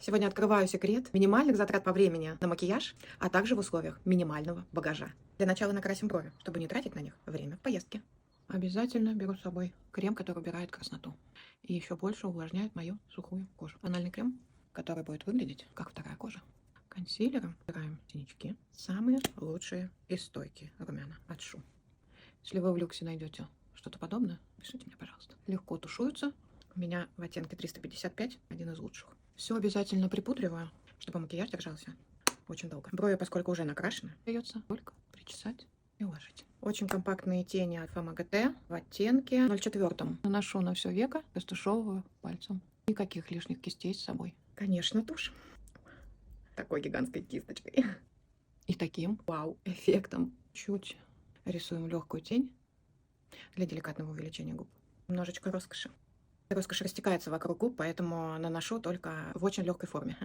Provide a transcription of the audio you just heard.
Сегодня открываю секрет минимальных затрат по времени на макияж, а также в условиях минимального багажа. Для начала накрасим брови, чтобы не тратить на них время в поездке. Обязательно беру с собой крем, который убирает красноту и еще больше увлажняет мою сухую кожу. Тональный крем, который будет выглядеть как вторая кожа. Консилером убираем синячки. Самые лучшие и стойкие румяна от Шу. Если вы в люксе найдете что-то подобное, пишите мне, пожалуйста. Легко тушуются. У меня в оттенке 355, один из лучших. Все обязательно припудриваю, чтобы макияж держался очень долго. Брови, поскольку уже накрашены, придется только причесать и уложить. Очень компактные тени от ФМГТ в оттенке 04. Наношу на все веко, растушевываю пальцем. Никаких лишних кистей с собой. Конечно, тушь. Такой гигантской кисточкой. И таким вау-эффектом. Чуть рисуем легкую тень для деликатного увеличения губ. Немножечко роскоши. Роскошь растекается вокруг губ, поэтому наношу только в очень легкой форме.